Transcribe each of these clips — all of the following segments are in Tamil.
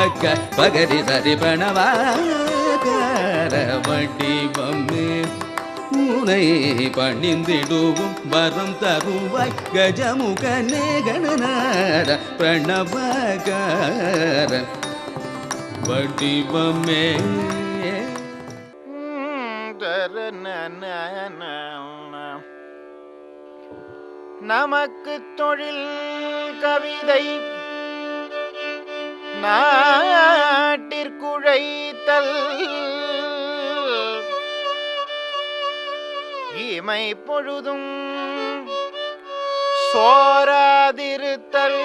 பக்க பகரி சரி பணவாகர வடிவமே உனை பணிந்திடுவும் வரம் தருவாய் கஜமுகனே கணநாத பிரணவகார வடிவமே. நமக்கு தொழில் கவிதை நாட்டிற்குழைத்தல் இமை பொழுதும் சோராதிருத்தல்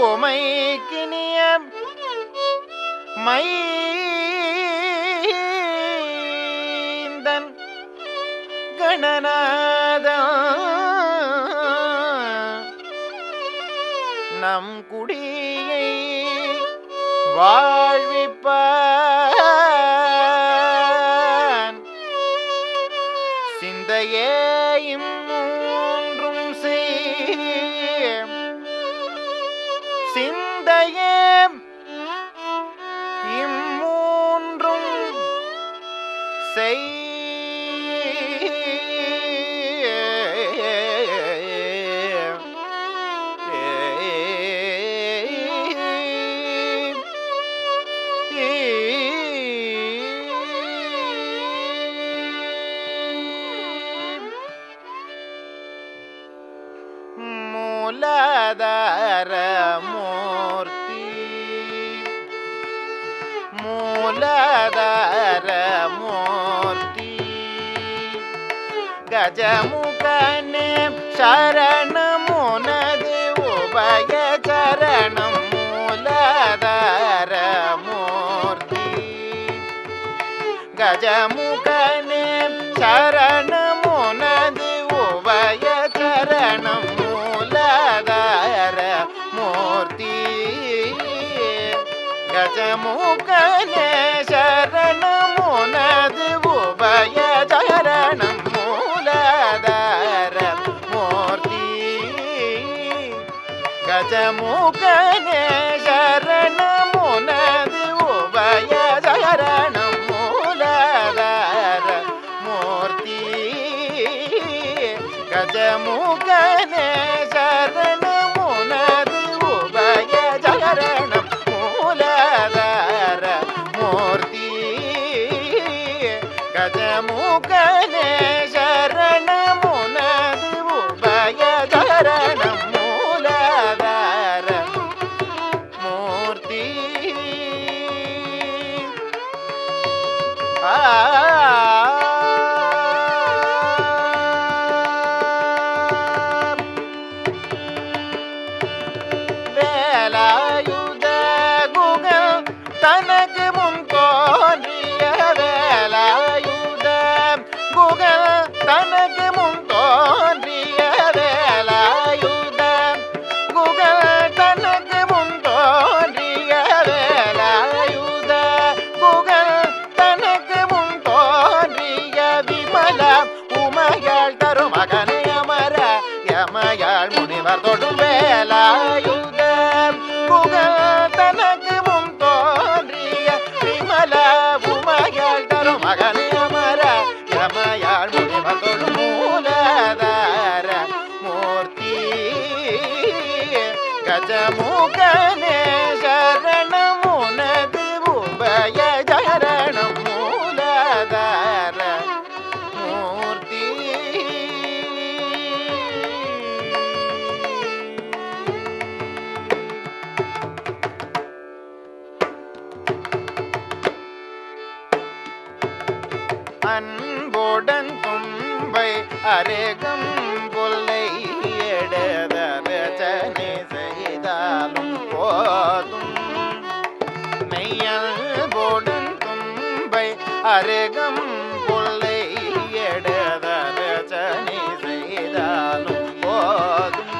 உமைக்கினிய மைந்தன் கணநாதன் நம் குடியை வாழ்விப்பான் சிந்தையே இம்மூன்றும் செய் சிந்தையே இம்மூன்றும் செய் மூலாதார மூர்த்தி மூலாதார மூர்த்தி கஜமுகனே சரணமுனது உபய சரணம் மூலாதார மூர்த்தி கஜமுகனே சரணமுனது உபய சரணம் மூலாதார மூர்த்தி கஜமுகனே சரணமுனது உபய சரணம் மூலாதார மூர்த்தி கஜமுகனே சரணமுனது உபய சரணம் மூலாதார மூர்த்தி கஜமுகனே சரணமுனது உபய சரணம் மூலாதார மூர்த்தி கஜமுகனே சரணமுனது உபய சரணம் மூலாதார மூர்த்தி. வேலாயுத குகன் தனக்கு முன் தோன்றிய வேலாயுத குகன் தனக்கு முன் தோன்றிய வேலாயுத குகன் தனக்கு முன் தோன்றிய வேலாயுத குகன் தனக்கு முன் தோன்றிய விமல உமையாள் தரும் மகனே அமர யமயாள் முனிவர் தொடும் வேலாயுத குகன் தனக்கு முன் தோன்றிய விமல உமையாள் தரும் மகனே அமர யமயாள் முனிவர் தொடும் மூலாதார மூர்த்தி கஜமுகனே சரணமுனது உபய சரணம் மூலாதார மூர்த்தி. அன்புடன் தும்பை அருகம் புல்லை எடுத ரச்சனை செய்தாலும் போதும் மெய்யல்புடன் தும்பை அருகம் புல்லை எடுத ரச்சனை செய்தாலும் போதும்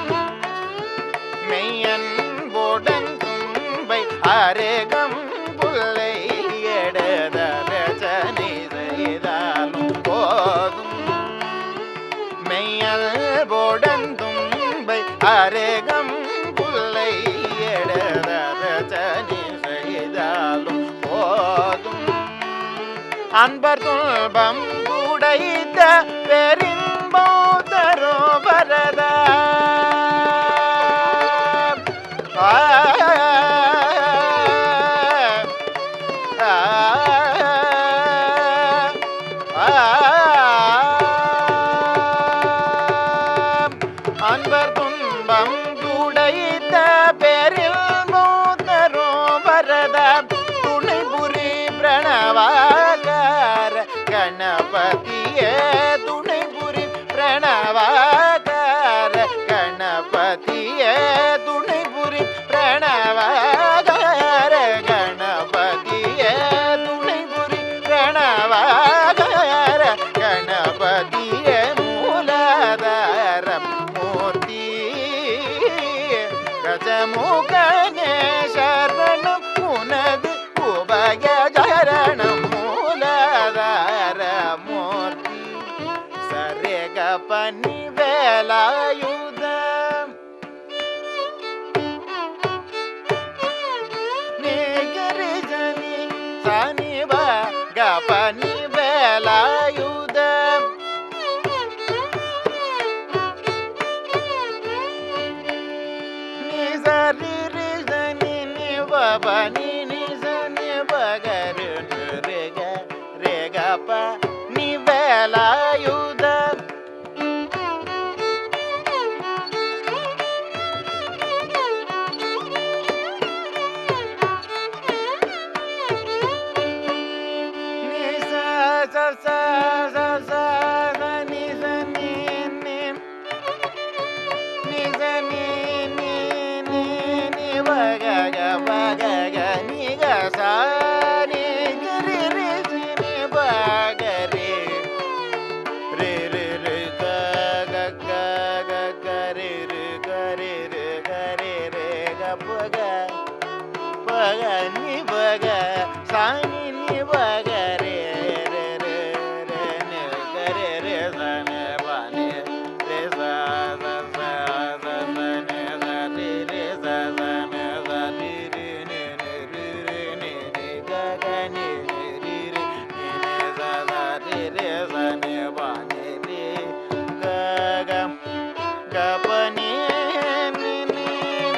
மெய்யன்புடன் தும்பை அருகம் புல்லை எடுத ரச்சனை செய்தாலும் போதும் அன்பர் துன்பம் உடைத்த பெரின்பம் தரோ வரத அன்பர் துன்பம் உடைத்த பெரில் மூத்தரோ வரத துணைபுரி பிரணவாகார கணபதியே துணைபுரி பிரணவாகார கணபதியே துணைபுரி பிரணவாகார கணபதியே துணைபுரி பிரணவாகார கணபதியே மூலாதார மூர்த்தி கஜமுகனே சரணம் உனது உபய சரணம் மூலாதார மூர்த்தி சரேக பனி வேலாயுதம் நீகரி ஜனி சனிவ கபனி வேலாயுதம் நிசரி ஜனி நிவபனி நிசனி பகரு ரேக ரேக ப நிவேலாயுதம் நிச ச ச ச ச நிசனி நிசனி நி நி நி பகக பகக நிக சா நி கரி ரி நி பகரி ரி ரி ரி க க க க க ரி ரி க ரி ரி க ரி ரி க பக பக நி பக சா நி நி பக ரி ரி ரி ரி நி க ரி ரி ச நி ப நி ரி ச ச ச ச ச நி ச ரி ரி ச ச நி ச ரி ரி நி நி ரி ரி நி நி க க நி நி ரி ரி நி நி ச ச ரி ரி ச நி ப நி ரி க க க ப நி நி நி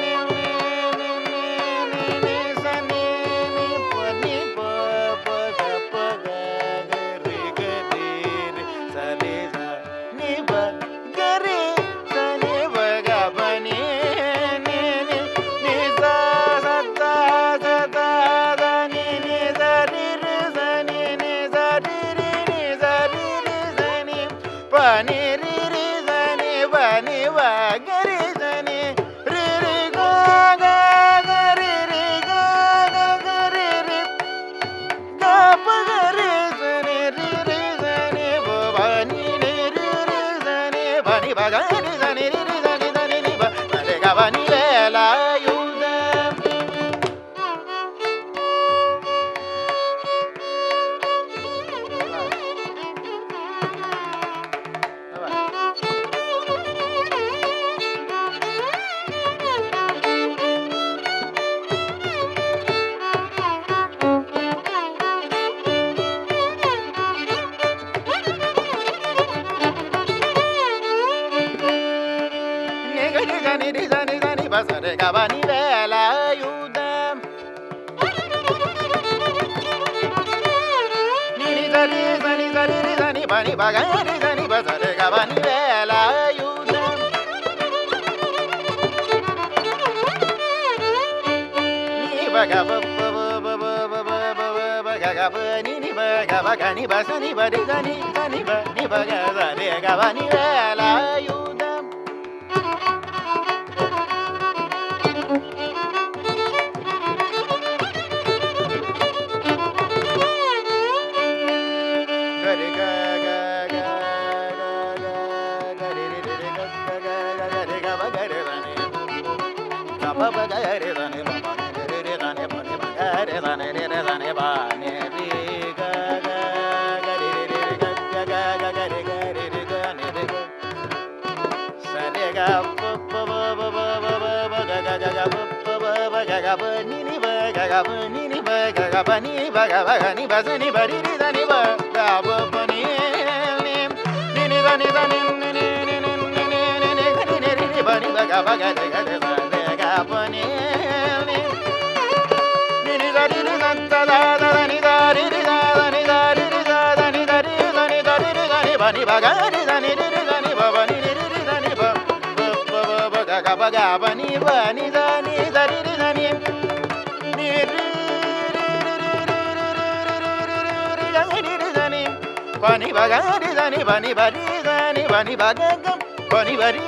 நி நி நி நி நி ச நி நி ப நி ப ப க ப க க ரி க ரி ரி ச ரி ச நி ப க ரி ச நி ப க ப நி நி நி நி ச ச ச ச த த நி நி ச ரி ரி ச நி நி ச ரி ரி நி ச ரி ரி ச நி ப நி ரி ரி ச நி ப நி ப க ரி ச நி ரி ரி க க க ரி ரி க க க ரி ரி க ப க ரி ச நி ரி ரி ச நி ப ப நி நி ரி ரி ச நி ப நி ப க ரி ச நி ரி ரி ச நி ச நி நி ப ச ரி க ப நி வேலாயுதம் நிகரி ச நி ரி ச நி ச நி ப ச ரி க ப நி வேலாயுதம் நி ரி ச ரி ச நி ச ரி ரி ச நி ப நி ப க ரி ச நி ப ச ரி க ப நி வேலாயுதம் நி ப க ப ப ப ப ப ப ப ப ப க க ப நி நி ப க ப க நி ப ச நி ப ரி ச நி ச நி ப நி ப க ச ரி க ப நி வேலாயுதம் கரி க க க க க க ரி ரி ரி ரி க க க க க ரி க ப க ரி ச நி க ப ப க ரி ச நி ப ப நி ரி ரி ச நி ப நி ப க ரி ச நி ரி ரி ச நி ப நி ரி க க க ரி ரி ரி ரி க க க க க ரி க ரி ரி க நி ரி க ச ரி க ப ப ப ப ப ப ப க க க க ப ப ப ப க க ப நி நி ப க க ப நி நி ப க க பனி பக பகனி பசனி பரி தனி பனி நினி தனி தனி பனி பக பக பனி நினி தரி தனி தாரி தனி தாரி தனி தரி தனி தரி தனி பனி பகரி தனி தனி பனி தனி பக பக பனி பனி தனி தரி தனி பனி பகரி தனி பனி பரி தனி பனி பகம் பனி பரி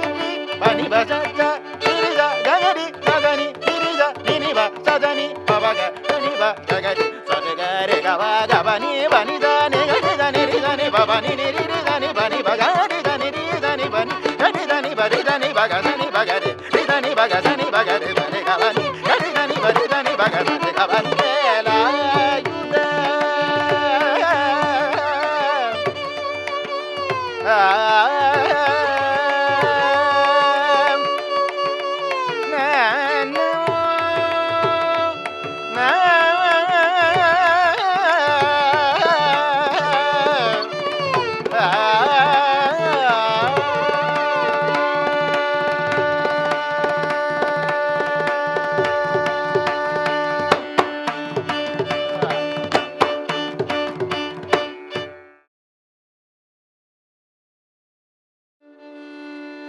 பனி பசா நிரிதா ககரி சதனி நிரிதா நினிபா சதனி பவக நிபா ககரி சதகரி கவக பனி பனி தனி கரி தனி ரிதனி பவனி நிரிதனி பனி பகரி தனி ரிதனி பனி கரி தனி பரி தனி பகதனி பகரி ரிதனி பகதனி பகரி பனி கவனி கரி தனி பரி தனி பகதனி கவனி வேலாயுத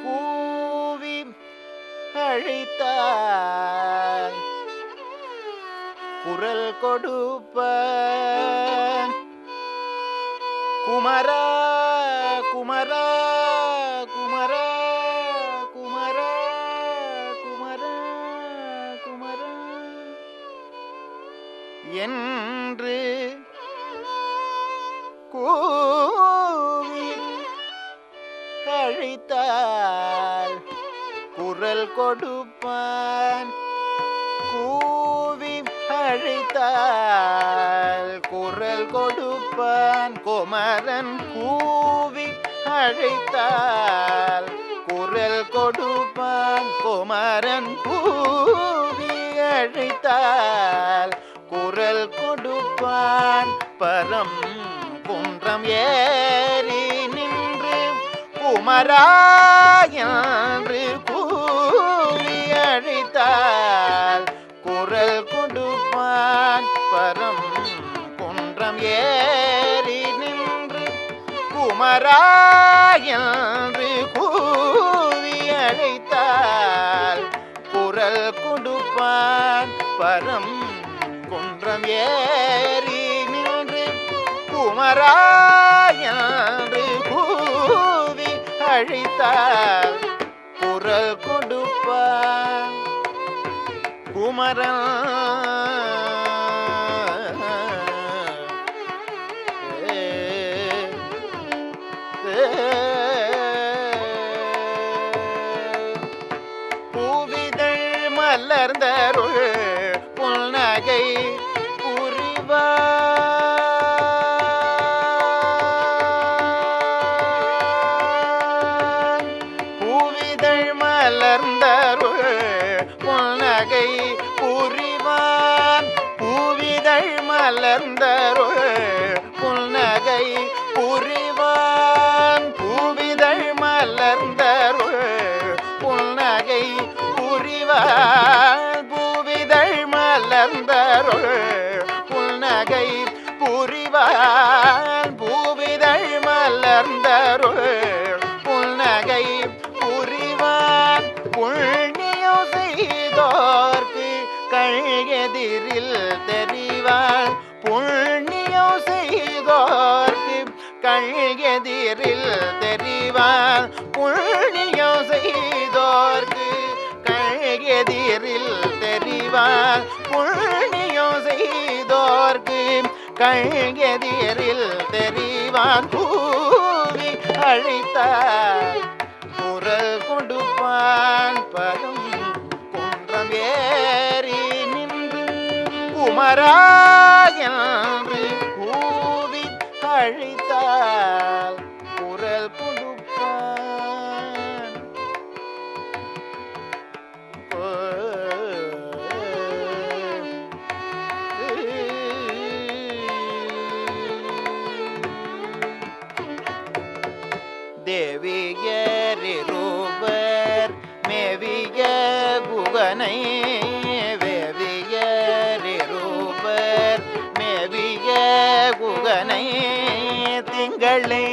கூவி அழைத்தாய் குரல் கொடுப்பான் குமரா குமரா குமரா குமரா குமரா குமரா என்று கூவி அழைத்தால் குரல் கொடுப்பான் கூவி அழைத்தால் குரல் கொடுப்பான் குமரன் கூவி அழைத்தால் குரல் கொடுப்பான் குமரன் கூவி அழைத்தால் குரல் கொடுப்பான் பரம் குன்றம் ஏறி நின்று குமரா என்று கூவி அழைத்தால் குரல் கொடுப்பான் பரம் குன்றம் ஏறி நின்று குமரா என்று கூவி அழைத்தால் குரல் கொடுப்பான் பரம் குன்றம் ஏறி நின்று குமரா என்று கூவி அழைத்தால் குரல் கொடுப்பான் குமரன் பூவிதழ் மலர்ந்தருள் புன்னகை புரிவான் பூவிதழ் மலர்ந்தருள் புன்னகை புரிவான் பூவிதழ் மலர்ந்தருள் புன்னகை புரிவான் பூவிதழ் மலர்ந்தருள் புன்னகை புரிவான் பூவிதழ் மலர்ந்தருள் புன்னகை புரிவான் பூவிதழ் மலர்ந்தருள் புன்னகை புரிவான் புண்ணியோ செய்தோர்க்கு கழ்கெதிரில் தெரிவான் புண்ணியோ செய்தோர்க்கு கழ்கெதிரில் தெரிவான் புண்ணியோ செய்தோர்க்கு கழ்கெதிரில் தெரிவான் புண்ணியோ செய்தோர்க்கு கழ்கெதிரில் தெரிவான் கூவி அழைத்தார் குரல் கொடுப்பான் பரும் குன்றம் ஏறி நின்று குமரா என்று கூவி அழைத்தால் குரல் கொடுப்பான் குகனை வேவியரிருவர் மேவிய குகனை திங்களை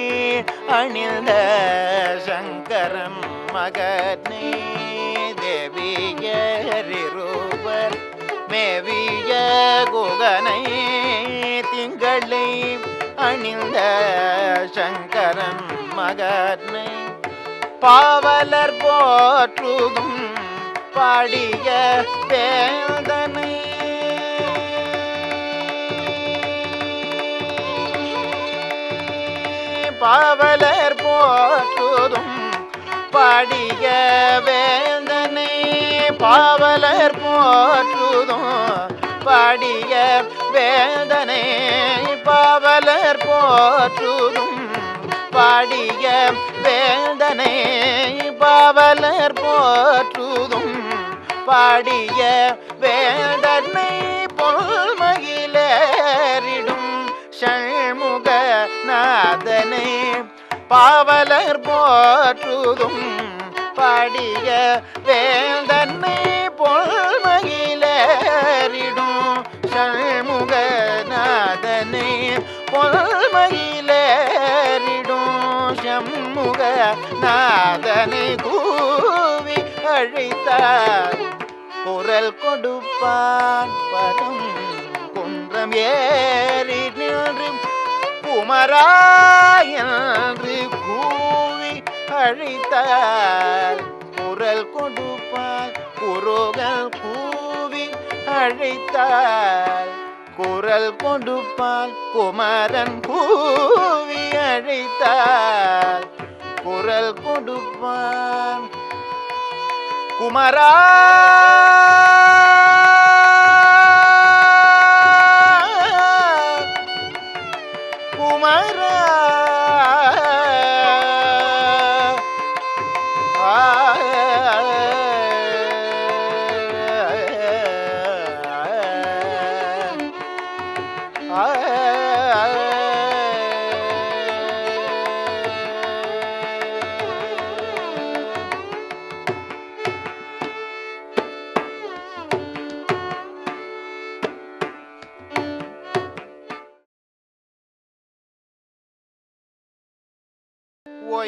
அணிந்த சங்கரன் மகனே தேவியரிருவர் மேவிய குகனை திங்களை அணிந்த சங்கரன் மகனை பாவலர் போற்றுதும் பாடிய வேதனை பாவலர் போற்றுதும் பாடிய வேதனை பாவலர் போற்றுதும் பாடிய வேதனை பாவலர் போற்றுதும் பாடிய வேதனை பாவலர் போற்றுதும் பாடிய வேதனை பொல்மகிலேறிடும் ஷண்முக நாதனை பாவலர் போற்றுதும் பாடிய வேதனை பொல்மகிலேறிடும் ஷண்முக நாதனை பொல்மகிலேறிடும் ஷண்முக நாதனை கூவி அழைத்தார் குரல் கொடுப்பான் பதம் குன்றம் ஏறி நின்று குமரா என்று கூவி அழைத்தார் குரல் கொடுப்பார் குரோகள் கூவி அழைத்தார் குரல் கொடுப்பால் குமரன் கூவி அழைத்தார் குரல் கொடுப்பான் குமரா குமரா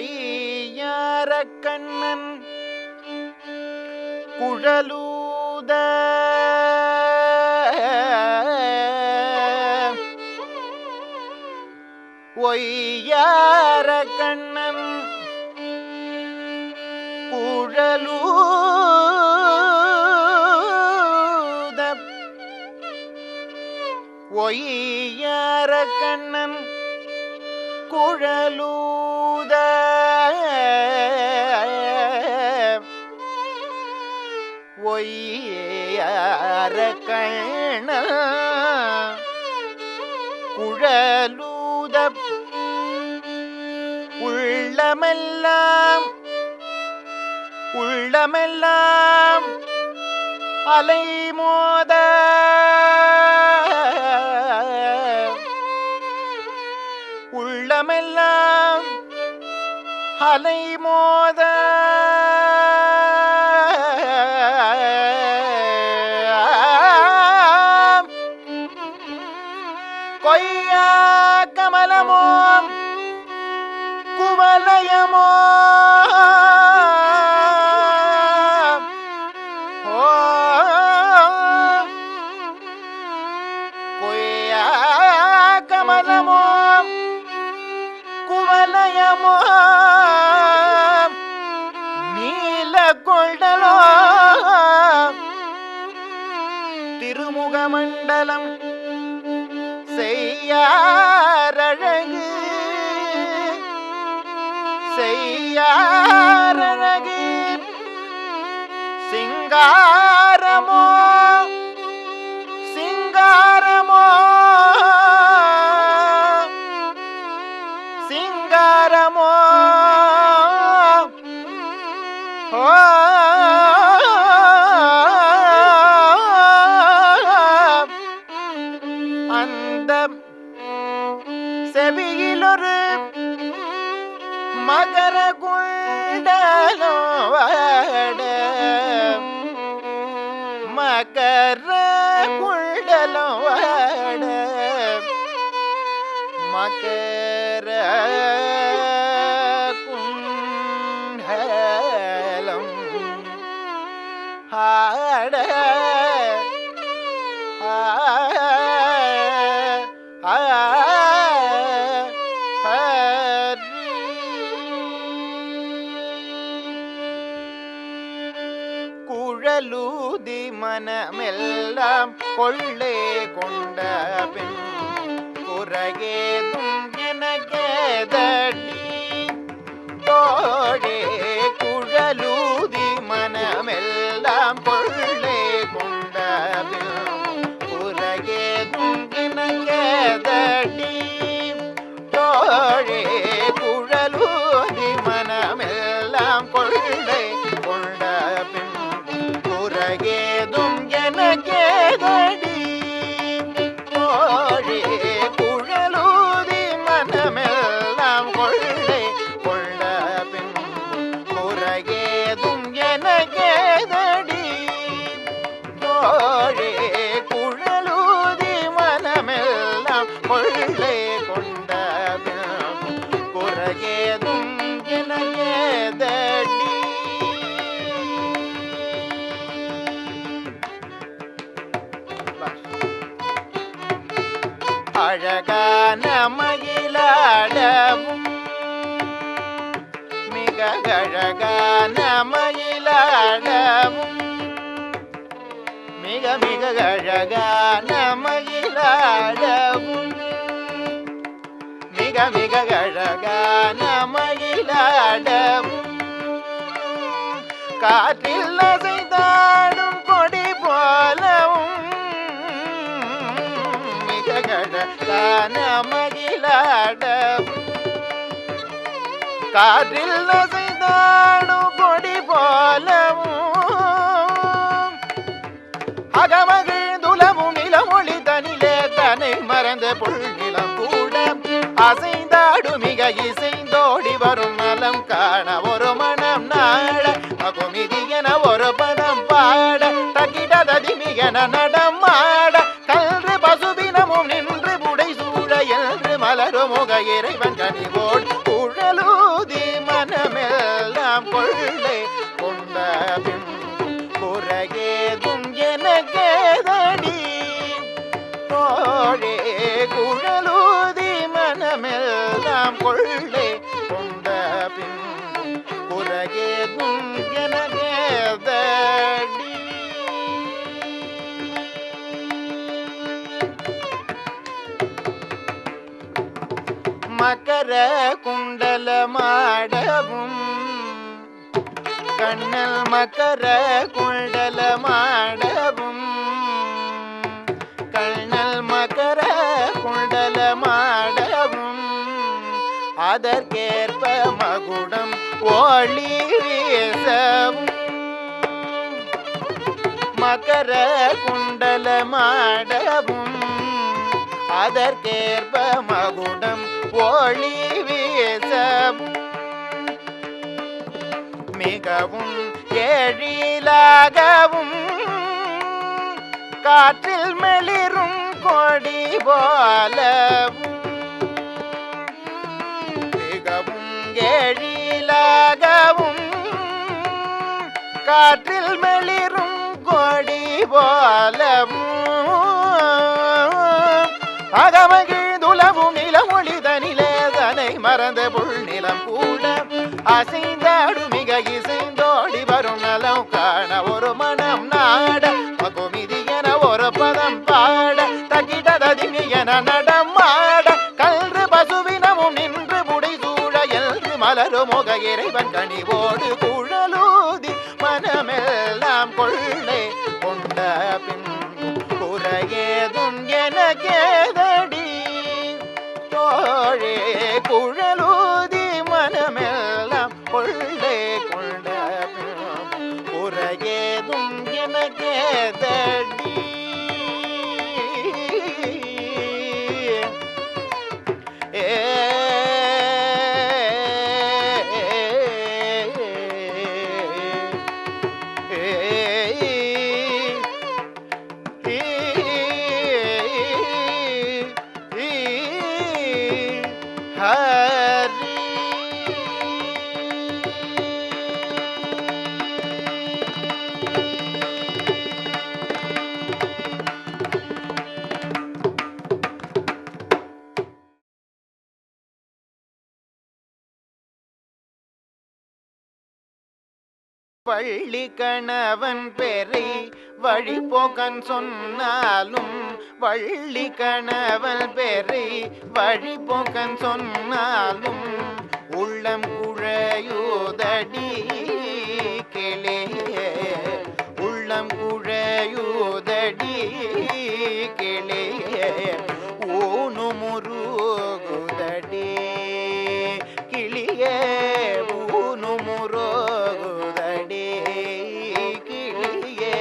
ஒய்யார கண்ணன் குழலூத ஒய்யார கண்ணன் குழலூத ஒய்யார கண்ணன் குழலூத ஒய்யார கண்ணன் குழலூத உள்ளமெல்லாம் உள்ளமெல்லாம் அலைமோத உள்ளமெல்லாம் அலைமோத கொய்யா கமலமோ குவலயமோ கொய்யா கமலமோ குவலயமோ நீல கொண்டலோ திருமுகமண்டலம் செய்யாரழகு செய்யாரழகு சிங்காரமோ சிங்காரமோ சிங்காரமோ அந்த செவியிலொரு மகர குண்டலோ மக்கர குண்டலம் வாட மக்கர குண்டலம் ஆட குழலூதி மனமெல்லாம் கொள்ளே கொண்ட பின் குறகேதும் எனக்கேதடி தோழே குழலூதி மனமெல்லாம் கொள்ளே கொண்ட பின் குறகேதும் எனக்கேதடி தோழே குழலூதி மனமெல்லாம் கொள்ளே கொண்ட பின் குறகேதும் எனக்கேதடி தோழே குழலூதி மனமெல்லாம் கொள்ளை கொண்ட பின் குறகேதும் எனக்கேதடி தோழே குழலூதி மனமெல்லாம் கொள்ளை கொண்ட பின் குறகேதும் எனக்கேதடி அழகான மயிலாடவும் மிக அழகான மயிலாடவும் மிக மிக அழகான மயிலாடவும் மிக மிக அழகான மயிலாடவும் காற்றில் அசைந்தாடும் கொடி போலவும் அழகான மயிலாடவும் காற்றில் அசைந்தாடும் கொடி போலவும் அகமகிழ்ந்துலவும் நிலமொழி தனிலே தன்னை மறந்த புள்ளிலம் கூட அசைந்தாடும் மிக இசைந்தோடி வரும் நலம் காண ஒரு மனம் நாட அகுமிதி என ஒரு படம் பாட தகிடததி மிகன நடமாட கல்று பசுபினமும் நின்று புடை சூழ என்று மலரும் முக இறைவன் கனிவோடு குழலூதி மனமெல்லாம் கொள்ளை கொண்ட பின் குறகேதும் எனக்கேதடி தோழே குழலூதி மனமெல்லாம் கொள்ளை கொண்ட பின் குறகேதும் எனக்கேதடி மக்கர குண்டலமாடவும் கண்ணல் மக்கர குண்டலமாடவும் கண்ணல் மக்கர குண்டலமாடவும் அதற்கேற்ப மகுடம் ஒளி வீசவும் மக்கர குண்டலமாடவும் அதற்கேற்ப மகுடம் ஒளி வீசவும் மிகவும் எழிலாகவும் காற்றில் மெளிரும் கொடி போலவும் மிகவும் எழிலாகவும் காற்றில் மெளிரும் கொடி போலவும் அகமகிழ்ந்துலவும் நிலமொழி தனிலே தனை மறந்த புல் நிலம் கூட அசைந்தாடும் மிக இசைந்தோடி வரும் நலம் காண ஒரு மனம் நாட மகுமிதி என ஒரு பதம் பாட தகிடததி என நடமாட கல்று பசுவினமும் நின்று புடை சூழ என்று மலரும் முக இறைவன் கனிவோடு குழலூதி மனமெல்லாம் கொள்ளை கொண்ட பின் குறகேதும் எனக்கேதடி தோழே குழலூதி மனமெல்லாம் கொள்ளை கொண்ட பின் குறகேதும் எனக்கேதடி ஹரி வள்ளி கணவன் பெரை வழிபோக்கன் சொன்னாலும் வள்ளி கணவன் பெரை வழிபோக்கன் சொன்னாலும் உள்ளம் குழையுதடி கிளியே உள்ளம் குழையுதடி கிளியே ஊனு முருகுதடி கிளியே ஊனு முருகுதடி கிளியே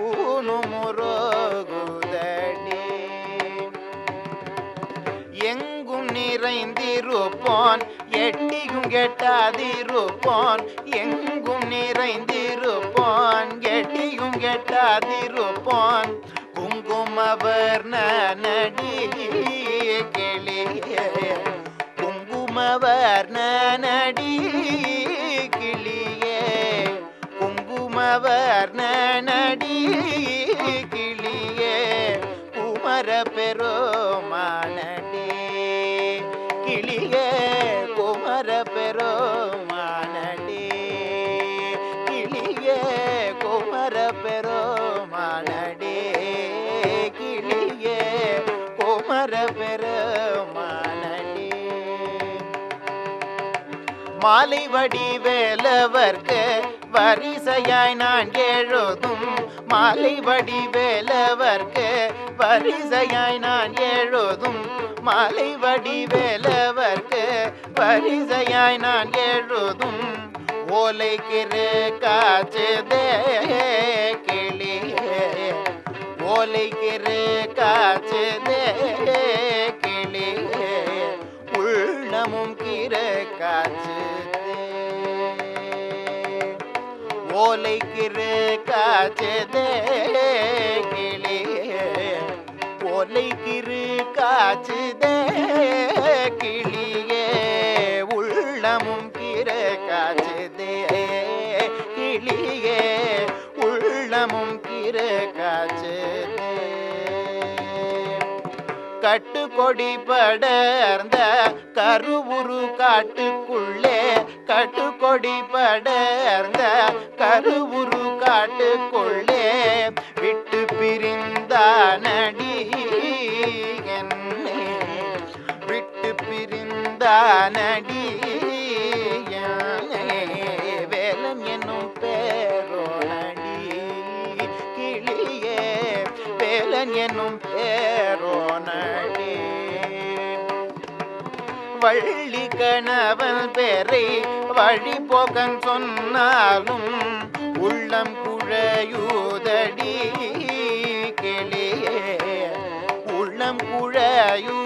ஊனு முருகுதடி எங்கும் நிறைந்திருப்பான் எட்டியும் கெட்டாதிருப்பான் எங்கும் நிறைந்திருப்பான் எட்டியும் கெட்டாதிருப்பான் குங்குமவர் நடி கிளியே குங்குமவர் நடி கிளியே குங்குமவர் நடி கிளியே குமர பெருமானடி கிளியே குமர பெருமானடி கிளியே குமர பெருமானடி கிளியே குமர பெருமானடி மாலை வடிவேலவர்க்கு வரிசையாய் நான் எழுதும் மாலை வடிவேலவர்க்கு வரிசையாய் நான் எழுதும் மாலை வடிவேலவர்க்கு வரிசையாய் நான் எழுதும் ஓலைக்கிரு காச்சுதே கிளியே ஓலைக்கிரு காச்சுதே கிளியே உள்ளமும் கிரு காச்சுதே ஓலைக்கிரு காச்சுதே கிளியே ஓலைக்கிரு காச்சுதே கிளியே உள்ளமும் கிரு காச்சுதே கிளியே உள்ளமும் கிரு காச்சுதே கட்டுக்கொடி படர்ந்த கருவுரு காட்டுக்குள்ளே கட்டுக்கொடி படர்ந்த கருவுரு காட்டுக்குள்ளே விட்டு பிரிந்தானடி என்னை விட்டு பிரிந்தானடி வேலன் என்னும் பேரோனடி கிளியே வேலன் என்னும் பேரோனடி வள்ளி கணவன் பெரை வழிபோக்கன் சொன்னாலும் உள்ளம் குழையுதடி கிளியே உள்ளம் குழையுதடி